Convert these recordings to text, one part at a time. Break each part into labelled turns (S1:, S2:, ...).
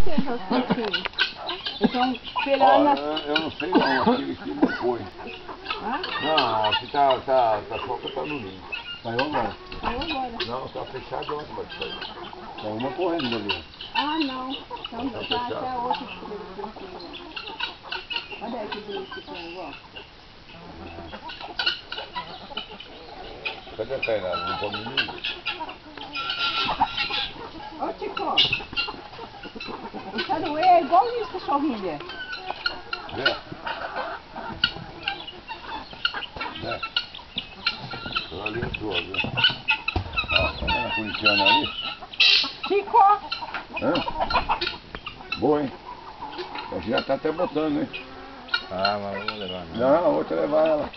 S1: certeza, assim. Eles estão esperando.
S2: Eu não sei não, aqui não foi. Não, aqui tá só que tá no ninho.
S3: Saiu agora.
S1: Saiu agora.
S2: Não, tá fechado ontem, mas saiu.
S3: Tá uma correndo ali.
S1: Ah, não. Então já até outra que olha aí que bonito que tem, ó.
S2: Cadê a Tainá? Não come ninguém.
S1: Ô, Tico. O Saruê é igualzinho esse cachorrinho dele.
S2: Vê. Vê. Ali entrou, viu? Ó, tá vendo a policiana ali?
S1: Tico.
S2: Hã? Boa, hein? Aqui já tá até botando, hein?
S3: Ah, mas eu vou levar.
S2: Não, vou te levar ela.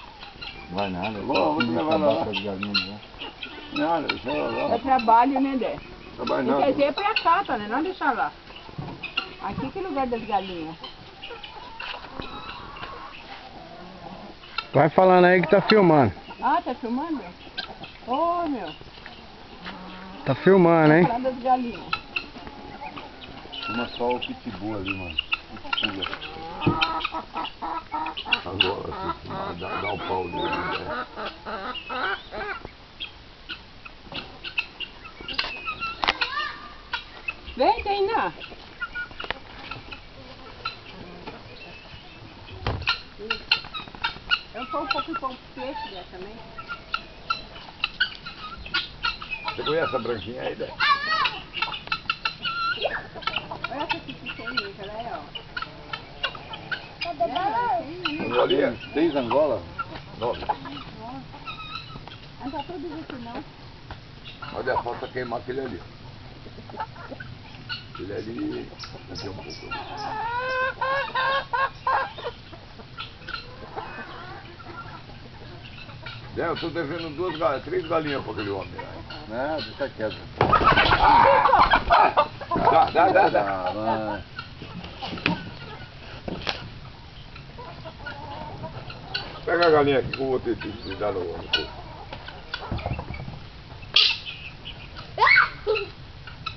S3: Vai nada.
S2: Vou te levar ela lá.
S3: Né?
S2: Nada, deixa ela lá.
S1: É trabalho, né, Dé?
S2: Trabalho
S1: Quer
S2: nada.
S1: dizer, é pra casa, né? Não deixar lá. Aqui que é o lugar das galinhas.
S4: Vai falando aí que tá filmando.
S1: Ah, tá filmando? Ô, meu.
S4: Tá filmando, hein?
S1: Falar das galinhas.
S3: Uma só o pitbull ali, mano. Pitbull.
S2: Agora, assim, dá o pau dele. Né?
S1: Vem, Tainá. Eu vou um pouco de pão peixe dessa também.
S2: Você conhece a branquinha aí, né?
S1: Olha essa aqui pequenininha, ela é, ó.
S2: Angolinha?
S3: 6 Angola?
S2: 9.
S1: Não tá tudo isso, não.
S2: Olha, falta queimar aquele ali. Aquele ali, aqui um pouco. Eu tô devendo 3 galinhas pra aquele homem.
S3: Não, deixa quieto.
S2: Dá.
S3: Vai.
S2: Pega a galinha aqui que eu vou ter que dar no corpo.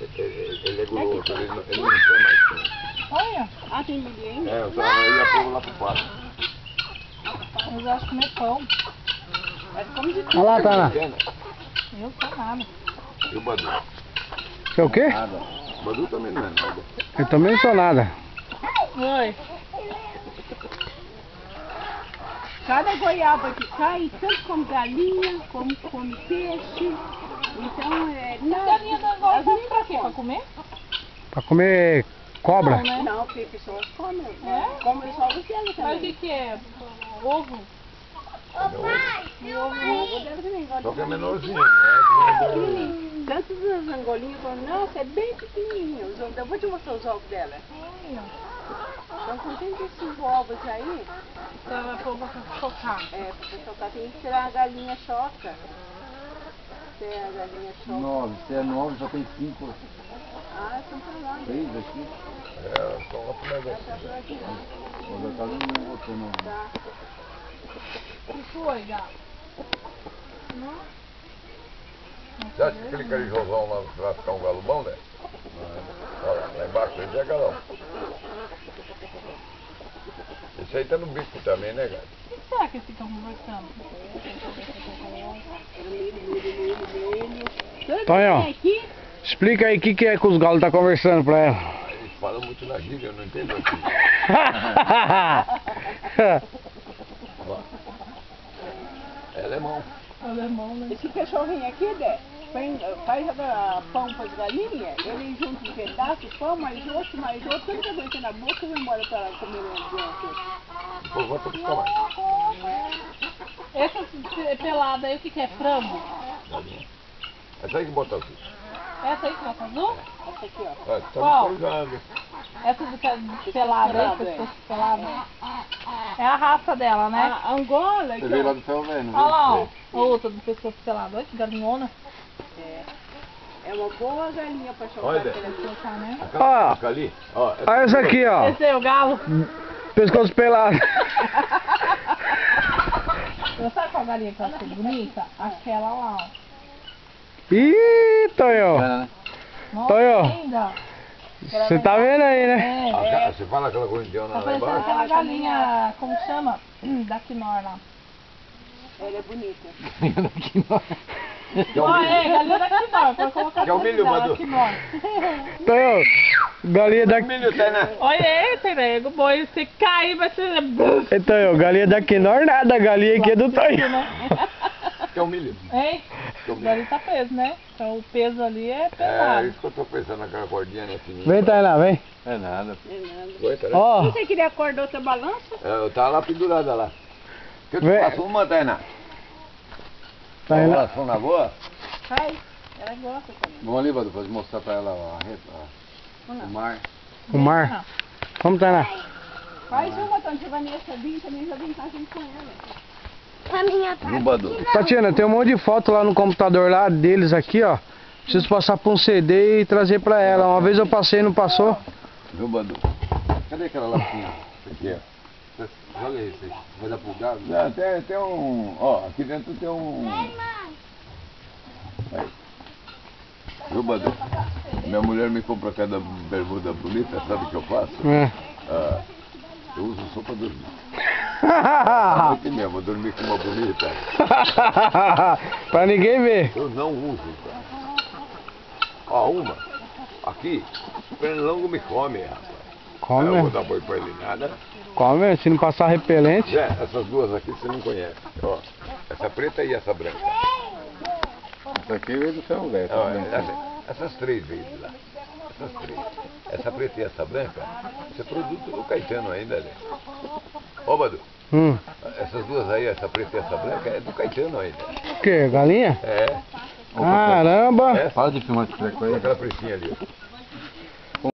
S2: Ele é guloso, ele não quer mais.
S1: Olha. Ah, tem ninguém.
S2: É, eu ia pôr lá pro pasto.
S1: Eu gosto de comer pão. Mas come de tudo.
S4: Olha lá, Tana.
S1: Eu sou nada.
S2: E o Badu?
S4: Você é o quê?
S3: Nada.
S2: O Badu também não é nada.
S4: Eu também não sou nada.
S1: Oi. Cada goiaba que cai, tanto come galinha, como come peixe. Então, não, galinha da Angola serve pra quê? Pra comer?
S4: Pra comer cobra?
S1: Não, né? Não, porque pessoas comem. É? Comem os ovos dela também. Mas o que é? Ovo? O ovo dela também.
S2: Só que é menorzinho, né?
S1: Pequenininho. Tanto as angolinhas falam, nossa, é bem pequenininho. Eu vou te mostrar os ovos dela. Então, com todos esses ovos aí, então, pra chocar. É, pra chocar tem que tirar a galinha choca. Se é a galinha choca.
S3: 9. Se é 9, só tem 5.
S1: Ah, estão pra lá.
S3: 6 aqui.
S2: É, só lá pro negócio.
S3: O Zé não botou não.
S1: Tá.
S5: O que foi, gato?
S2: Você acha que aquele carijozão lá vai ficar um galo bom, né? Olha lá embaixo ele é galão. Esse aí tá no bico também, né, gato?
S5: O que será que eles ficam conversando?
S4: Tonho, explica aí o que é que os galos tá conversando pra ela.
S2: Eles falam muito na gíria, eu não entendo aqui. É alemão.
S5: Alemão, né?
S1: Esse cachorrinho aqui, Dé, faz pão para as galinhas, ele junta um pedaço, pão, mais outro, tudo que aguenta na boca e vai embora para lá comer o ambiente.
S2: Depois volta pro tamanho.
S5: Essa pelada aí, o que é? Frango?
S2: Essa aí que bota aqui.
S5: Essa aí que bota azul?
S1: Essa aqui, ó.
S2: Olha, tá
S5: Qual?
S2: coisando.
S5: Essa de pelada aí, pescoço pelado. É a raça dela, né?
S1: A Angola,
S3: Você veio lá do ferro velho, não
S5: Olha
S3: viu?
S5: lá, ó. A outra do pescoço pelado. Olha que galinhona.
S1: é uma boa galinha para chocar.
S2: Olha, Dé.
S5: Colocar, né?
S4: Ó.
S2: Fica ali. Ó,
S4: Olha essa aqui, ó.
S5: Esse é o galo.
S4: Pescoço pelado.
S5: Sabe qual galinha que eu achei bonita? Aquela lá, ó.
S4: Ih, Tonho.
S3: Né?
S5: Nossa,
S4: Tonho.
S5: linda.
S4: Você tá vendo aí, né?
S2: Você fala aquela corintiana
S5: Tá
S2: lá
S5: parecendo
S2: embaixo?
S5: aquela galinha, como chama? Da Quinor lá.
S1: Ela é bonita.
S5: Ó, galinha da Quinor. Pode colocar
S2: Que é o
S5: o
S2: milho,
S5: nome dela,
S2: Madu.
S5: Quinor.
S4: Então, galinha da...
S2: Milho, Tainá.
S5: Olha aí, Terego, boi, você cair, vai ser...
S4: Então, galinha da Quinor nada, galinha aqui é do Tonho.
S2: Que é o milho.
S5: Hein? O galinho tá preso, né? Então o peso ali é
S2: É
S5: pesado.
S2: isso que eu tô pensando naquela cordinha, né, fininha.
S4: Vem, Tainá, vem.
S3: É nada.
S2: Oi, Tainá.
S4: Ó,
S1: Você queria a cor da outra balança?
S2: Eu tava lá pendurada lá. Que eu te
S4: Vem.
S2: faço uma, Tainá.
S4: Tainá.
S2: Oração na boa?
S1: Faz. Ela gosta também.
S3: Vamos ali, Badu, pra mostrar pra ela o mar.
S4: O mar. Vamos, Tainá.
S1: Faz uma, Tony. Se a Vanessa vir também, já vem cá junto com ela.
S2: No Badu.
S4: Tatiana, tem um monte de foto lá no computador lá deles aqui, ó. Preciso passar pra um CD e trazer pra ela. Uma vez eu passei, não passou.
S2: Viu, Badu? Cadê aquela latinha? Aqui, ó. Joga isso aí. Vai dar pro gado? Não, tem um... Ó, aqui dentro tem um... Aí. Viu, Badu? Minha mulher me compra cada bermuda bonita, sabe o que eu faço?
S4: É.
S2: Ah, eu uso só pra dormir. Aqui mesmo, eu dormi com uma bonita.
S4: Pra ninguém ver.
S2: Eu não uso, cara. Ó, uma. Aqui, o pernilongo me come, rapaz. Eu não vou
S4: Come,
S2: dar boi pra ele nada.
S4: come, se não passar repelente.
S2: Zé, essas duas aqui você não conhece. Ó, essa preta e essa branca.
S3: Essa aqui veio do céu, velho.
S2: Ó, essas três veio de lá. Essas três. Essa preta e essa branca, isso é produto do Caetano ainda, né? Ô, Badu, essas duas aí, essa preta e essa branca, é do Caetano ainda.
S4: O que? Galinha?
S2: É.
S4: Caramba!
S2: Essa,
S3: Para de filmar esse treco aí.
S2: aquela pretinha ali, ó.